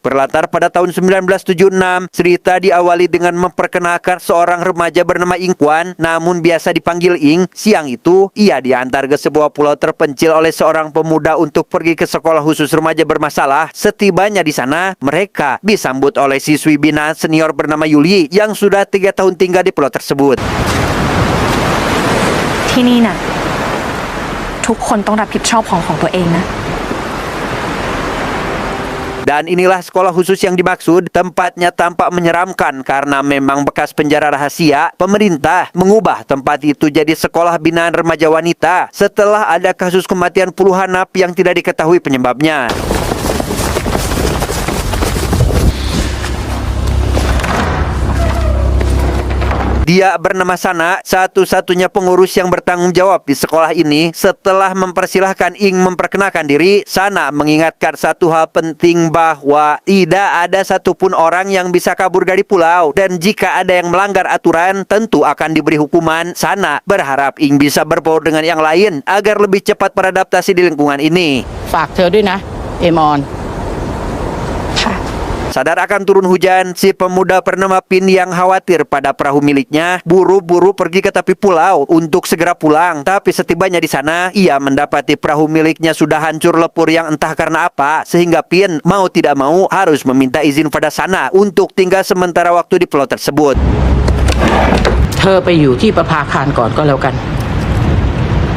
Berlatar pada tahun 1976, cerita diawali dengan memperkenalkan seorang remaja bernama Ingkwan, namun biasa dipanggil Ing. Siang itu, ia diantar ke sebuah pulau terpencil oleh seorang pemuda untuk pergi ke sekolah khusus remaja bermasalah. Setibanya di sana, mereka disambut oleh siswi binaan senior bernama Yuli yang sudah 3 tahun tinggal di pulau tersebut. ที่นี่น่ะทุกคนต้องรับผิดชอบของตัวเองนะ Dan inilah sekolah khusus yang dimaksud. Tempatnya tampak menyeramkan karena memang bekas penjara rahasia. Pemerintah mengubah tempat itu jadi sekolah binaan remaja wanita setelah ada kasus kematian puluhan napi yang tidak diketahui penyebabnya. Dia bernama Sana, satu-satunya pengurus yang bertanggung jawab di sekolah ini. Setelah mempersilahkan Ing memperkenalkan diri, Sana mengingatkan satu hal penting bahwa tidak ada satupun orang yang bisa kabur dari pulau. Dan jika ada yang melanggar aturan, tentu akan diberi hukuman. Sana berharap Ing bisa berbaur dengan yang lain agar lebih cepat beradaptasi di lingkungan ini. ฝากเธอด้วยนะ เอมอน Sadar akan turun hujan, si pemuda bernama Pin yang khawatir pada perahu miliknya buru-buru pergi ke tepi pulau untuk segera pulang. Tapi setibanya di sana, ia mendapati perahu miliknya sudah hancur lebur yang entah karena apa, sehingga Pin mau tidak mau harus meminta izin pada Sana untuk tinggal sementara waktu di pulau tersebut. เธอไปอยู่ที่ประภาคารก่อนก็แล้วกัน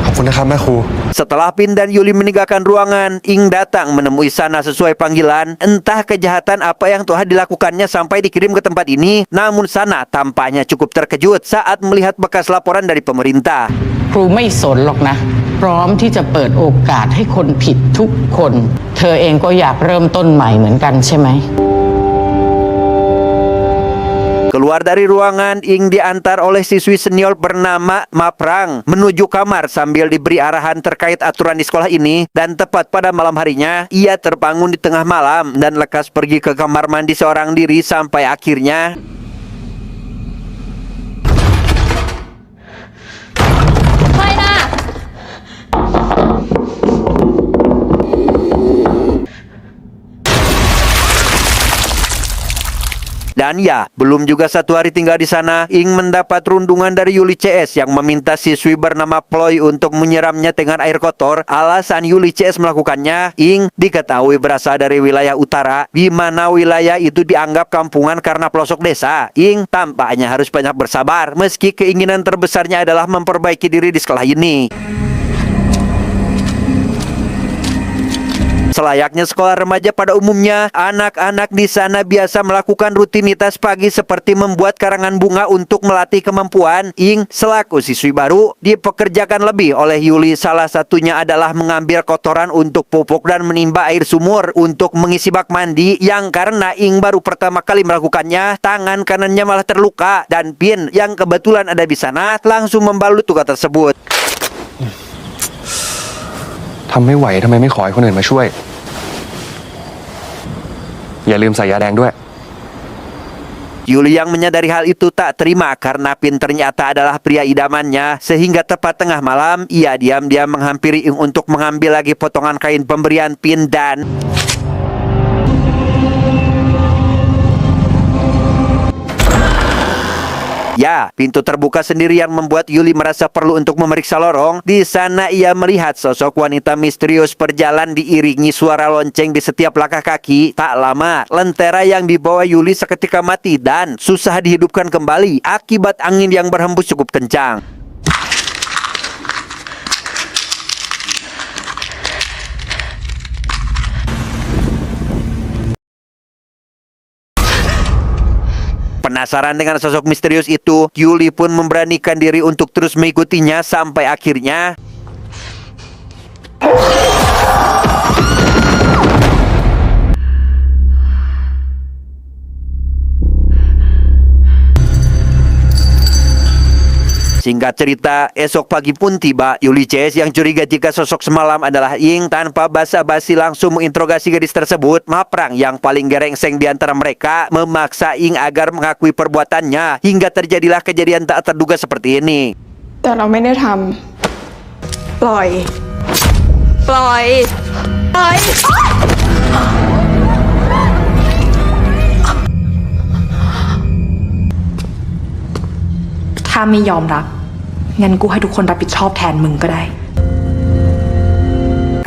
ขอบคุณนะครับแม่ครู Setelah Pin dan Yuli meninggalkan ruangan, Ing datang menemui Sana sesuai panggilan. Entah kejahatan apa yang telah dilakukannya sampai dikirim ke tempat ini, namun Sana tampaknya cukup terkejut saat melihat bekas laporan dari pemerintah. ครูไม่สนหรอกนะ พร้อมที่จะเปิดโอกาสให้คนผิดทุกคน เธอเองก็อยากเริ่มต้นใหม่เหมือนกันใช่ไหม Keluar dari ruangan, Ing diantar oleh siswi senior bernama Maprang menuju kamar sambil diberi arahan terkait aturan di sekolah ini. Dan tepat pada malam harinya, ia terbangun di tengah malam dan lekas pergi ke kamar mandi seorang diri sampai akhirnya Dan ya, belum juga 1 hari tinggal di sana, Ing mendapat rundungan dari Yuli CS yang meminta siswi bernama Ploy untuk menyiramnya dengan air kotor. Alasan Yuli CS melakukannya, Ing diketahui berasal dari wilayah utara, di mana wilayah itu dianggap kampungan karena pelosok desa. Ing tampaknya harus banyak bersabar, meski keinginan terbesarnya adalah memperbaiki diri di sekolah ini. Selayaknya sekolah remaja pada umumnya, anak-anak di sana biasa melakukan rutinitas pagi seperti membuat karangan bunga untuk melatih kemampuan. Ing selaku siswi baru dipekerjakan lebih oleh Yuli. Salah satunya adalah mengambil kotoran untuk pupuk dan menimba air sumur untuk mengisi bak mandi, yang karena Ing baru pertama kali melakukannya, tangan kanannya malah terluka. Dan Pin yang kebetulan ada di sana langsung membalut luka tersebut. ทำไม่ไหวทำไมไม่ขอให้คนอื่นมาช่วยอย่าลืมใส่ยาแดงด้วย Yuli yang menyadari hal itu tak terima karena Pin ternyata adalah pria idamannya, sehingga tepat tengah malam ia diam-diam menghampiri Ing untuk mengambil lagi potongan kain pemberian Pin dan ya, pintu terbuka sendiri yang membuat Yuli merasa perlu untuk memeriksa lorong. Di sana ia melihat sosok wanita misterius berjalan diiringi suara lonceng di setiap langkah kaki. Tak lama, lentera yang dibawa Yuli seketika mati dan susah dihidupkan kembali akibat angin yang berhembus cukup kencang. Penasaran dengan sosok misterius itu, Yuli pun memberanikan diri untuk terus mengikutinya sampai akhirnya Singkat cerita, esok pagi pun tiba. Yuli CS yang curiga jika sosok semalam adalah Ing tanpa basa-basi langsung menginterogasi gadis tersebut. Maprang yang paling gerengseng di antara mereka memaksa Ing agar mengakui perbuatannya hingga terjadilah kejadian tak terduga seperti ini. แต่เราไม่ได้ทำปล่อย ปล่อย ปล่อย ถ้าไม่ยอมรับงั้นกูให้ทุกคนรับผิดชอบแทนมึงก็ได้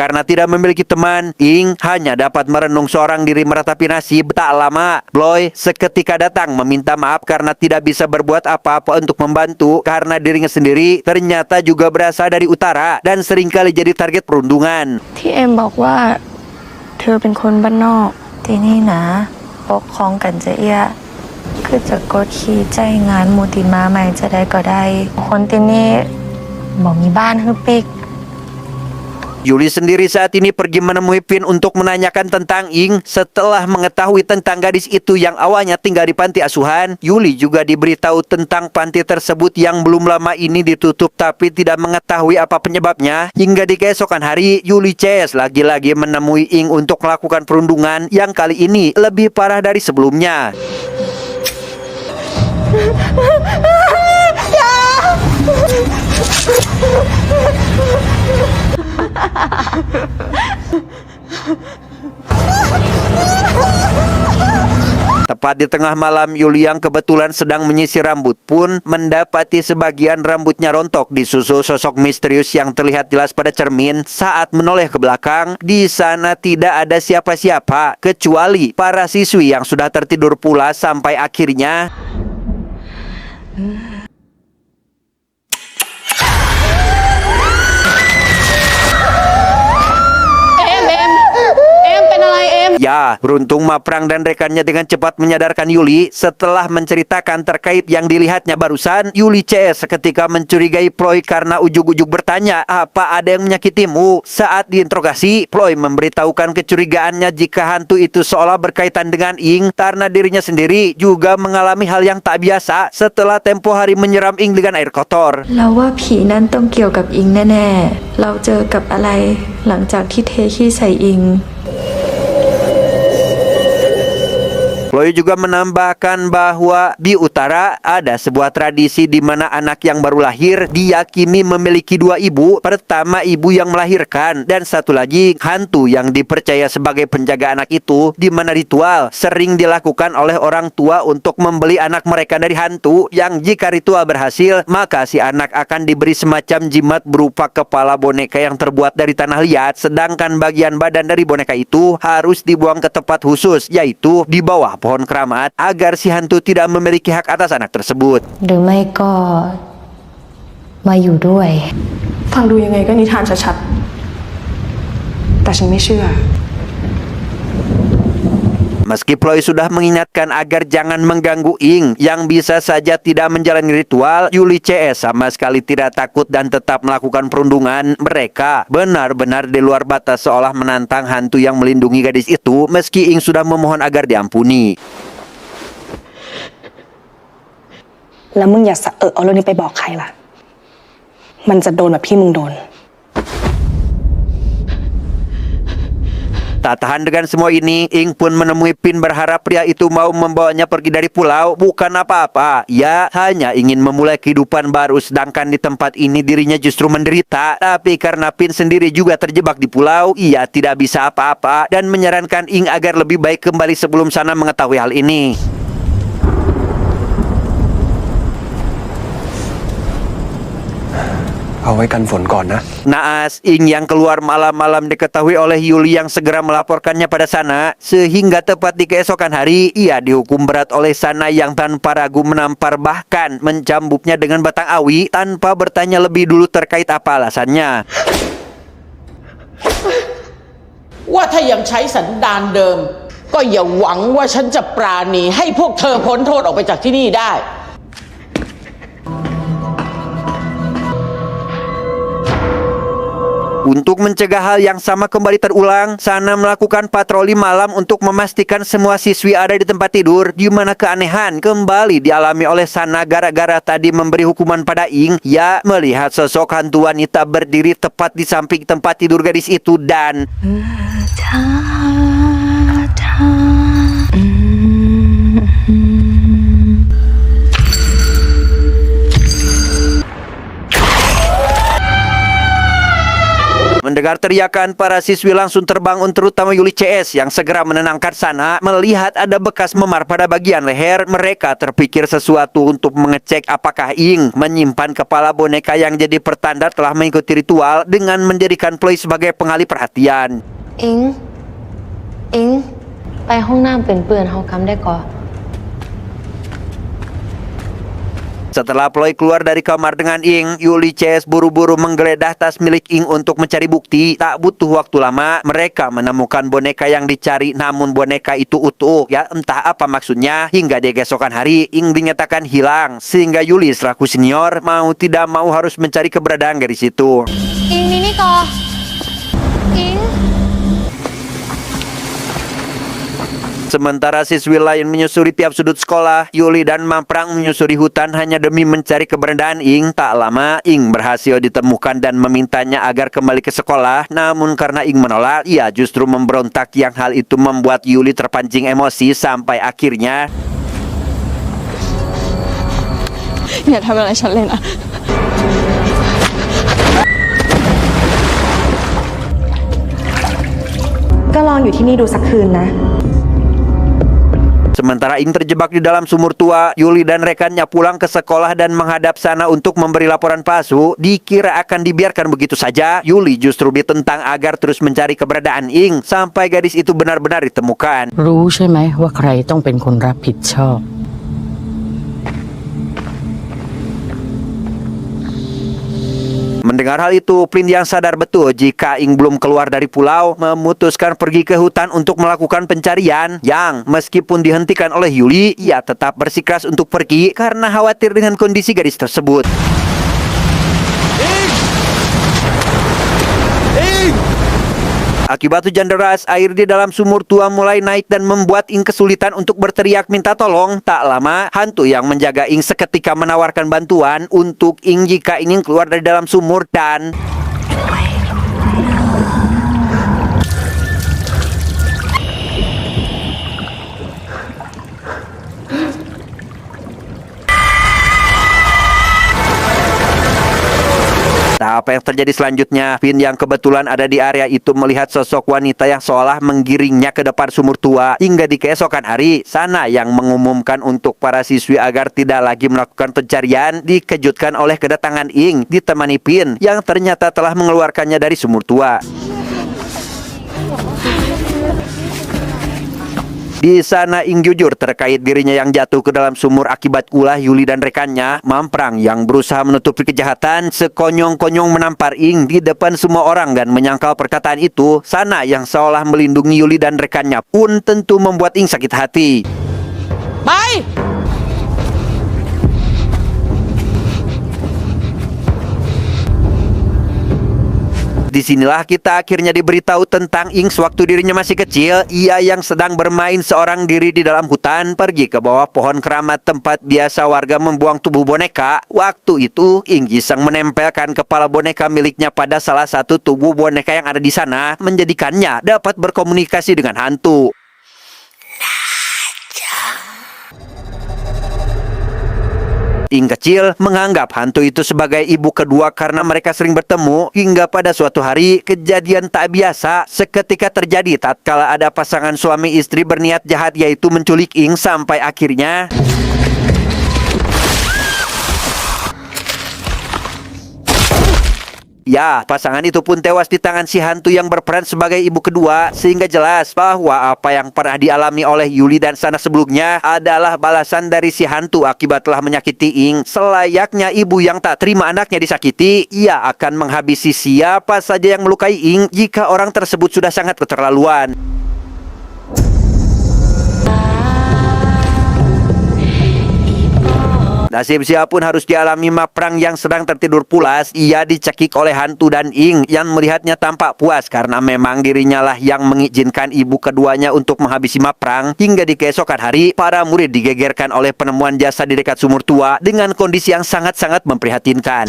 Karena tidak memiliki teman, Ing hanya dapat merenung seorang diri meratapi nasib. Tak lama, Bloy seketika datang meminta maaf karena tidak bisa berbuat apa-apa untuk membantu karena dirinya sendiri ternyata juga berasal dari utara dan seringkali jadi target perundungan. ที่เอ็มบอกว่าเธอเป็นคนบ้านนอก ที่นี่นะปกครองกันจะเอี้ยคือจะกดขี่ใจงานมูติมาใหม่จะได้ก็ได้ คนที่นี่บอกมีบ้านคือปิก Yuli sendiri saat ini pergi menemui Pin untuk menanyakan tentang Ing. Setelah mengetahui tentang gadis itu yang awalnya tinggal di panti asuhan, Yuli juga diberitahu tentang panti tersebut yang belum lama ini ditutup tapi tidak mengetahui apa penyebabnya. Hingga di keesokan hari, Yuli CS lagi-lagi menemui Ing untuk melakukan perundungan yang kali ini lebih parah dari sebelumnya. Tepat di tengah malam, Yuli yang kebetulan sedang menyisir rambut pun mendapati sebagian rambutnya rontok disusul sosok misterius yang terlihat jelas pada cermin. Saat menoleh ke belakang, di sana tidak ada siapa-siapa kecuali para siswi yang sudah tertidur pula sampai akhirnya ya, beruntung Maprang dan rekannya dengan cepat menyadarkan Yuli. Setelah menceritakan terkait yang dilihatnya barusan, Yuli CS seketika mencurigai Ploy karena ujug-ujug bertanya, apa ada yang menyakitimu? Saat diinterogasi, Ploy memberitahukan kecurigaannya jika hantu itu seolah berkaitan dengan Ing karena dirinya sendiri juga mengalami hal yang tak biasa setelah tempo hari menyiram Ing dengan air kotor. เราว่าผีนั้นต้องเกี่ยวกับอิงแน่ๆเราเจอกับอะไรหลังจากที่เทขี้ใส่อิง Ploy juga menambahkan bahwa di utara ada sebuah tradisi di mana anak yang baru lahir diyakini memiliki dua ibu. Pertama ibu yang melahirkan dan satu lagi hantu yang dipercaya sebagai penjaga anak itu, di mana ritual sering dilakukan oleh orang tua untuk membeli anak mereka dari hantu yang jika ritual berhasil maka si anak akan diberi semacam jimat berupa kepala boneka yang terbuat dari tanah liat, sedangkan bagian badan dari boneka itu harus dibuang ke tempat khusus yaitu di bawah pohon keramat agar si hantu tidak memiliki hak atas anak tersebut. หรือไม่ก็มาอยู่ด้วย ฟังดูยังไงก็นิทานชัดๆแต่ฉันไม่เชื่อ Meski Ploy sudah mengingatkan agar jangan mengganggu Ing yang bisa saja tidak menjalani ritual, Yuli CS sama sekali tidak takut dan tetap melakukan perundungan. Mereka benar-benar di luar batas seolah menantang hantu yang melindungi gadis itu meski Ing sudah memohon agar diampuni. แล้วมึงอย่าสะเอาเรื่องนี้ไปบอกใครล่ะ มันจะโดนแบบที่มึงโดน Tak tahan dengan semua ini, Ing pun menemui Pin berharap pria itu mau membawanya pergi dari pulau. Bukan apa-apa, ia hanya ingin memulai kehidupan baru, sedangkan di tempat ini dirinya justru menderita. Tapi karena Pin sendiri juga terjebak di pulau, ia tidak bisa apa-apa dan menyarankan Ing agar lebih baik kembali sebelum sana mengetahui hal ini. Naas, Ing yang keluar malam-malam diketahui oleh Yuli yang segera melaporkannya pada Sana. Sehingga tepat di keesokan hari, ia dihukum berat oleh Sana yang tanpa ragu menampar bahkan mencambuknya dengan batang awi tanpa bertanya lebih dulu terkait apa alasannya. ว่าถ้ายังใช้สันดานเดิมก็อย่าหวังว่าฉันจะปราณีให้พวกเธอพ้นโทษออกไปจากที่นี่ได้ Untuk mencegah hal yang sama kembali terulang, Sana melakukan patroli malam untuk memastikan semua siswi ada di tempat tidur, di mana keanehan kembali dialami oleh Sana gara-gara tadi memberi hukuman pada Ing. Ya, melihat sosok hantu wanita berdiri tepat di samping tempat tidur gadis itu dan mendengar Mendengar teriakan, para siswi langsung terbangun, terutama Yuli CS yang segera menenangkan Sana. Melihat ada bekas memar pada bagian leher, mereka terpikir sesuatu untuk mengecek apakah Ing menyimpan kepala boneka yang jadi pertanda telah mengikuti ritual dengan menjadikan Ploy sebagai pengalih perhatian. อิงไปห้องน้ำเป็นเปื่อนเฮากำได้ก่อ Setelah Ploy keluar dari kamar dengan Ing, Yuli CS buru-buru menggeledah tas milik Ing untuk mencari bukti. Tak butuh waktu lama, mereka menemukan boneka yang dicari, namun boneka itu utuh. Ya entah apa maksudnya, hingga di keesokan hari Ing dinyatakan hilang, sehingga Yuli selaku senior mau tidak mau harus mencari keberadaan gadis itu. อิงนี่ก่ออิง Sementara siswi lain menyusuri tiap sudut sekolah, Yuli dan Maprang menyusuri hutan hanya demi mencari keberadaan Ing. Tak lama, Ing berhasil ditemukan dan memintanya agar kembali ke sekolah. Namun karena Ing menolak, ia justru memberontak, yang hal itu membuat Yuli terpancing emosi sampai akhirnya อย่าทำอะไรฉันเลยนะ ก็ลองอยู่ที่นี่ดูสักคืนนะ Sementara Ing terjebak di dalam sumur tua, Yuli dan rekannya pulang ke sekolah dan menghadap Sana untuk memberi laporan palsu. Dikira akan dibiarkan begitu saja, Yuli justru ditentang agar terus mencari keberadaan Ing sampai gadis itu benar-benar ditemukan. รู้ใช่ไหมว่าใครต้องเป็นคนรับผิดชอบ Mendengar hal itu, Plin yang sadar betul jika Ing belum keluar dari pulau, memutuskan pergi ke hutan untuk melakukan pencarian. Yang meskipun dihentikan oleh Yuli, ia tetap bersikeras untuk pergi karena khawatir dengan kondisi gadis tersebut. Akibat hujan deras, air di dalam sumur tua mulai naik dan membuat Ing kesulitan untuk berteriak minta tolong. Tak lama, hantu yang menjaga Ing seketika menawarkan bantuan untuk Ing jika ingin keluar dari dalam sumur dan... Nah, apa yang terjadi selanjutnya? Vin yang kebetulan ada di area itu melihat sosok wanita yang seolah menggiringnya ke depan sumur tua. Hingga di keesokan hari, Sana yang mengumumkan untuk para siswi agar tidak lagi melakukan pencarian dikejutkan oleh kedatangan Ing ditemani Pin yang ternyata telah mengeluarkannya dari sumur tua. Di sana Ing jujur terkait dirinya yang jatuh ke dalam sumur akibat ulah Yuli dan rekannya. Mamprang yang berusaha menutupi kejahatan sekonyong-konyong menampar Ing di depan semua orang dan menyangkal perkataan itu. Sana yang seolah melindungi Yuli dan rekannya pun tentu membuat Ing sakit hati. ไป Disinilah kita akhirnya diberitahu tentang Ing sewaktu dirinya masih kecil. Ia yang sedang bermain seorang diri di dalam hutan pergi ke bawah pohon keramat tempat biasa warga membuang tubuh boneka. Waktu itu Ing iseng menempelkan kepala boneka miliknya pada salah satu tubuh boneka yang ada di sana, menjadikannya dapat berkomunikasi dengan hantu. Ing kecil menganggap hantu itu sebagai ibu kedua karena mereka sering bertemu. Hingga pada suatu hari, kejadian tak biasa seketika terjadi tatkala ada pasangan suami istri berniat jahat, yaitu menculik Ing sampai akhirnya ya, pasangan itu pun tewas di tangan si hantu yang berperan sebagai ibu kedua, sehingga jelas bahwa apa yang pernah dialami oleh Yuli dan Sana sebelumnya adalah balasan dari si hantu akibat telah menyakiti Ing. Selayaknya ibu yang tak terima anaknya disakiti, ia akan menghabisi siapa saja yang melukai Ing jika orang tersebut sudah sangat keterlaluan. Nasib siapapun harus dialami Maprang yang sedang tertidur pulas. Ia dicekik oleh hantu dan Ing yang melihatnya tampak puas karena memang dirinya lah yang mengizinkan ibu keduanya untuk menghabisi Maprang. Hingga di keesokan hari, para murid digegerkan oleh penemuan jasad di dekat sumur tua dengan kondisi yang sangat-sangat memprihatinkan.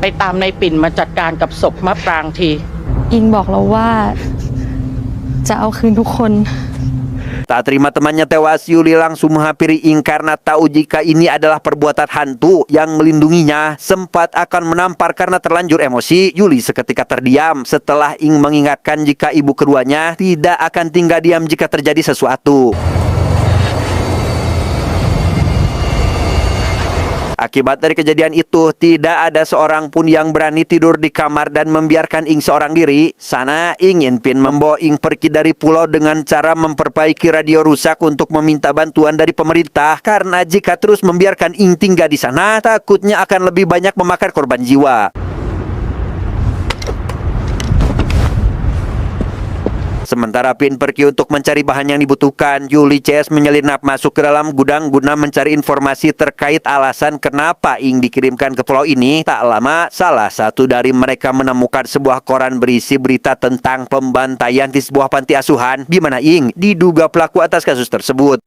ไปตามในปิ่นมาจัดการกับศพมะปรางที อิงบอกเราว่าจะเอาคืนทุกคน Tak terima temannya tewas, Yuli langsung menghampiri Ing karena tahu jika ini adalah perbuatan hantu yang melindunginya. Sempat akan menampar karena terlanjur emosi, Yuli seketika terdiam setelah Ing mengingatkan jika ibu keduanya tidak akan tinggal diam jika terjadi sesuatu. Akibat dari kejadian itu, tidak ada seorang pun yang berani tidur di kamar dan membiarkan Ing seorang diri. Sana ingin Pin membawa Ing pergi dari pulau dengan cara memperbaiki radio rusak untuk meminta bantuan dari pemerintah. Karena jika terus membiarkan Ing tinggal di sana, takutnya akan lebih banyak memakan korban jiwa. Sementara Pin pergi untuk mencari bahan yang dibutuhkan, Yuli CS menyelinap masuk ke dalam gudang guna mencari informasi terkait alasan kenapa Ing dikirimkan ke pulau ini. Tak lama, salah satu dari mereka menemukan sebuah koran berisi berita tentang pembantaian di sebuah panti asuhan, di mana Ing diduga pelaku atas kasus tersebut.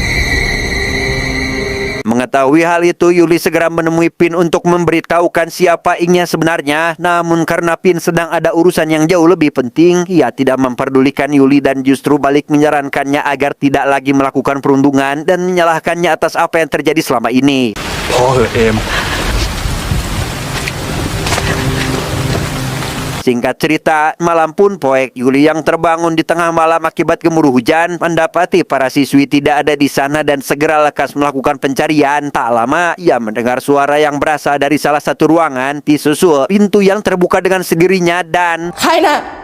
Mengetahui hal itu, Yuli segera menemui Pin untuk memberitahukan siapa Ingnya sebenarnya. Namun karena Pin sedang ada urusan yang jauh lebih penting, ia tidak memperdulikan Yuli dan justru balik menyarankannya agar tidak lagi melakukan perundungan dan menyalahkannya atas apa yang terjadi selama ini. พอเหอะเอม Singkat cerita, malam pun poek. Yuli yang terbangun di tengah malam akibat gemuruh hujan mendapati para siswi tidak ada di sana dan segera lekas melakukan pencarian. Tak lama, ia mendengar suara yang berasal dari salah satu ruangan, disusul pintu yang terbuka dengan sendirinya dan ใครน่ะ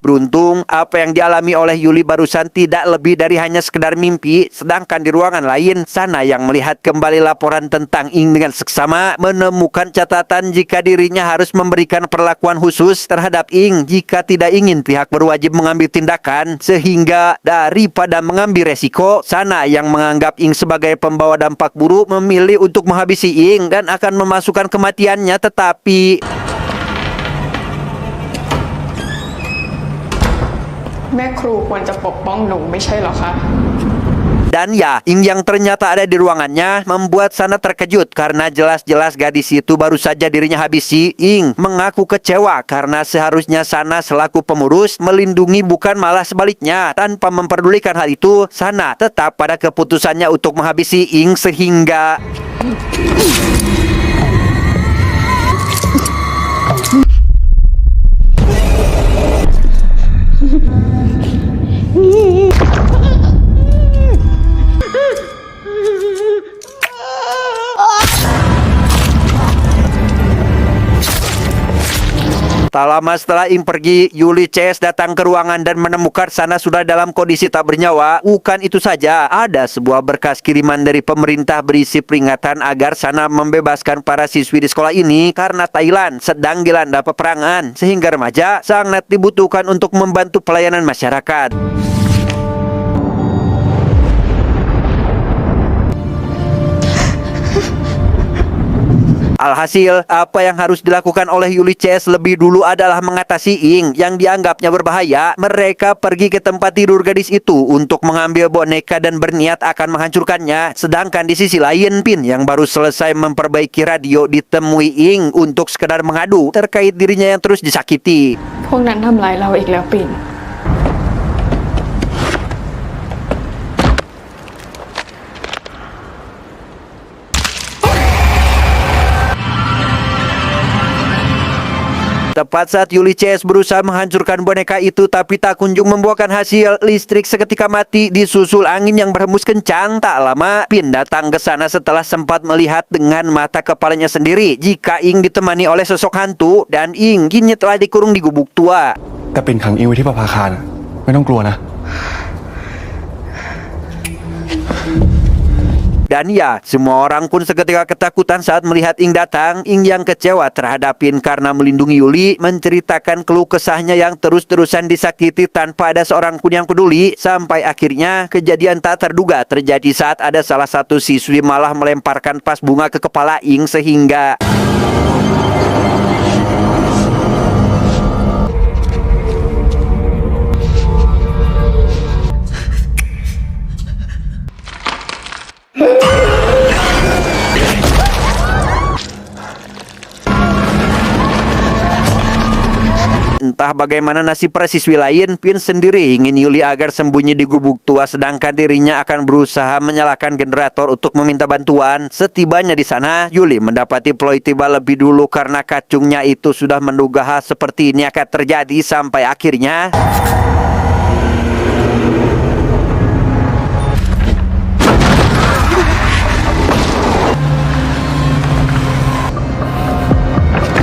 Beruntung, apa yang dialami oleh Yuli barusan tidak lebih dari hanya sekedar mimpi. Sedangkan di ruangan lain, Sana yang melihat kembali laporan tentang Ing dengan seksama menemukan catatan jika dirinya harus memberikan perlakuan khusus terhadap Ing jika tidak ingin pihak berwajib mengambil tindakan. Sehingga daripada mengambil resiko, Sana yang menganggap Ing sebagai pembawa dampak buruk memilih untuk menghabisi Ing dan akan memasukkan kematiannya. Tetapi แม่ครูควรจะปกป้องหนูไม่ใช่เหรอคะ Dan ya, Ing yang ternyata ada di ruangannya membuat Sana terkejut karena jelas-jelas gadis itu baru saja dirinya habisi. Ing mengaku kecewa karena seharusnya Sana selaku pengurus melindungi bukan malah sebaliknya. Tanpa memperdulikan hal itu, Sana tetap pada keputusannya untuk menghabisi Ing sehingga tak lama setelah Ing pergi, Yuli CS datang ke ruangan dan menemukan Sana sudah dalam kondisi tak bernyawa. Bukan itu saja, ada sebuah berkas kiriman dari pemerintah berisi peringatan agar Sana membebaskan para siswi di sekolah ini karena Thailand sedang dilanda peperangan, sehingga remaja sangat dibutuhkan untuk membantu pelayanan masyarakat. Alhasil, apa yang harus dilakukan oleh Yuli CS lebih dulu adalah mengatasi Ing yang dianggapnya berbahaya. Mereka pergi ke tempat tidur gadis itu untuk mengambil boneka dan berniat akan menghancurkannya. Sedangkan di sisi lain, Pin yang baru selesai memperbaiki radio ditemui Ing untuk sekedar mengadu terkait dirinya yang terus disakiti. พวกนั้นทำร้ายเราอีกแล้วปิ่น Tepat saat Yuli CS berusaha menghancurkan boneka itu tapi tak kunjung membuahkan hasil, listrik seketika mati disusul angin yang berhembus kencang. Tak lama, Pin datang ke sana setelah sempat melihat dengan mata kepalanya sendiri jika Ing ditemani oleh sosok hantu dan Ing kini telah dikurung di gubuk tua. แต่เป็นขังอิงไว้ที่ประภาคารไม่ต้องกลัวนะ Dan ya, semua orang pun seketika ketakutan saat melihat Ing datang. Ing yang kecewa terhadap Pin karena melindungi Yuli, menceritakan keluh kesahnya yang terus-terusan disakiti tanpa ada seorang pun yang peduli. Sampai akhirnya kejadian tak terduga terjadi saat ada salah satu siswi malah melemparkan vas bunga ke kepala Ing sehingga entah bagaimana nasib para siswi lain, Pin sendiri ingin Yuli agar sembunyi di gubuk tua sedangkan dirinya akan berusaha menyalakan generator untuk meminta bantuan. Setibanya di sana, Yuli mendapati Ploy tiba lebih dulu karena kacungnya itu sudah menduga hal seperti ini akan terjadi sampai akhirnya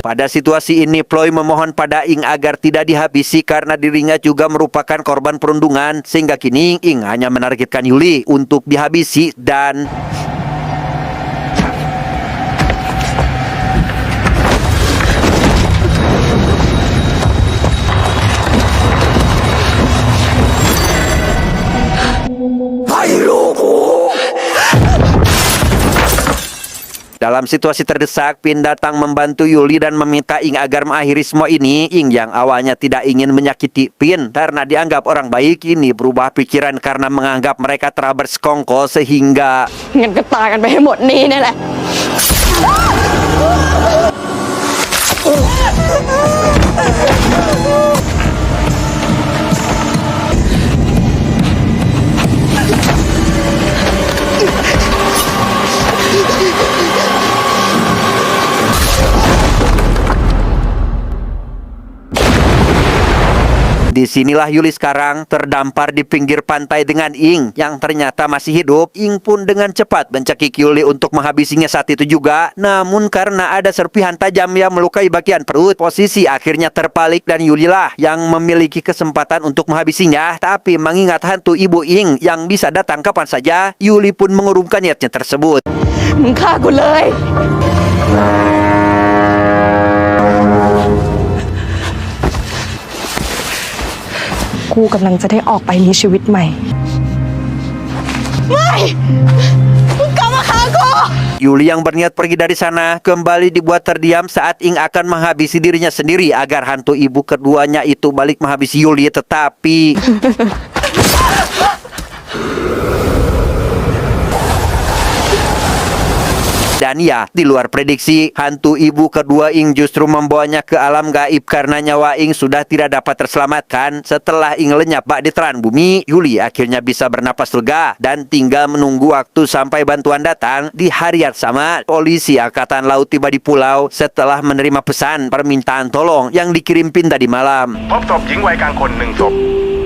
pada situasi ini, Ploy memohon pada Ing agar tidak dihabisi karena dirinya juga merupakan korban perundungan. Sehingga kini Ing hanya menargetkan Yuli untuk dihabisi dan dalam situasi terdesak, Pin datang membantu Yuli dan meminta Ing agar mengakhiri semua ini. Ing yang awalnya tidak ingin menyakiti Pin karena dianggap orang baik, ini berubah pikiran karena menganggap mereka telah bersekongkol sehingga งั้นก็ตายกันไปให้หมดนี่นี่แหละ disinilah Yuli sekarang terdampar di pinggir pantai dengan Ing yang ternyata masih hidup. Ing pun dengan cepat mencekik Yuli untuk menghabisinya saat itu juga. Namun karena ada serpihan tajam yang melukai bagian perut, posisi akhirnya terbalik dan Yuli lah yang memiliki kesempatan untuk menghabisinya. Tapi mengingat hantu ibu Ing yang bisa datang kapan saja, Yuli pun mengurungkan niatnya tersebut. มึงฆ่ากูเลย กูกำลังจะได้ออกไปมีชีวิตใหม่ Yuli yang berniat pergi dari sana kembali dibuat terdiam saat Ing akan menghabisi dirinya sendiri agar hantu ibu keduanya itu balik menghabisi Yuli, tetapi dan ya, di luar prediksi, hantu ibu kedua Ing justru membawanya ke alam gaib karena nyawa Ing sudah tidak dapat terselamatkan. Setelah Ing lenyap bak di telan bumi, Yuli akhirnya bisa bernapas lega dan tinggal menunggu waktu sampai bantuan datang. Di hari yang sama, polisi Angkatan Laut tiba di pulau setelah menerima pesan permintaan tolong yang dikirim Pin tadi malam. พบศพหญิงวัยกลางคน1 ศพ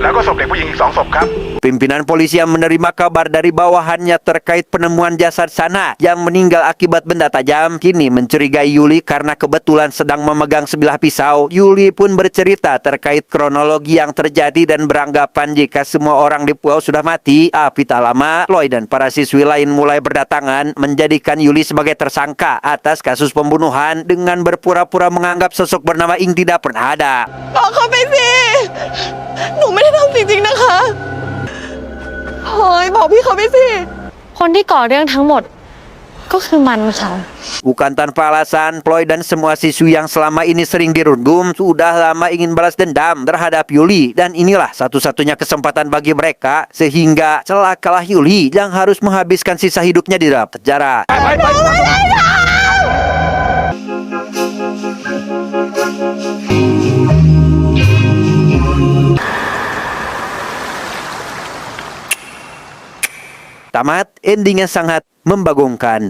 แล้วก็ศพเด็กผู้หญิงอีก 2 ศพครับ Pimpinan polisi yang menerima kabar dari bawahannya terkait penemuan jasad Sana yang meninggal akibat benda tajam kini mencurigai Yuli karena kebetulan sedang memegang sebilah pisau. Yuli pun bercerita terkait kronologi yang terjadi dan beranggapan jika semua orang di pulau sudah mati. Tapi tak lama, Ploy dan para siswi lain mulai berdatangan menjadikan Yuli sebagai tersangka atas kasus pembunuhan dengan berpura-pura menganggap sosok bernama Ing tidak pernah ada. บอกเขาไปสิ หนูไม่ได้ทำจริงๆนะคะเฮ้ยบอกพี่เขาไปสิ คนที่ก่อเรื่องทั้งหมดก็คือมันค่ะ Bukan tanpa alasan, Ploy dan semua siswi yang selama ini sering dirundung sudah lama ingin balas dendam terhadap Yuli. Dan inilah satu-satunya kesempatan bagi mereka, sehingga celakalah Yuli yang harus menghabiskan sisa hidupnya di dalam penjara. Tamat, endingnya sangat membagongkan.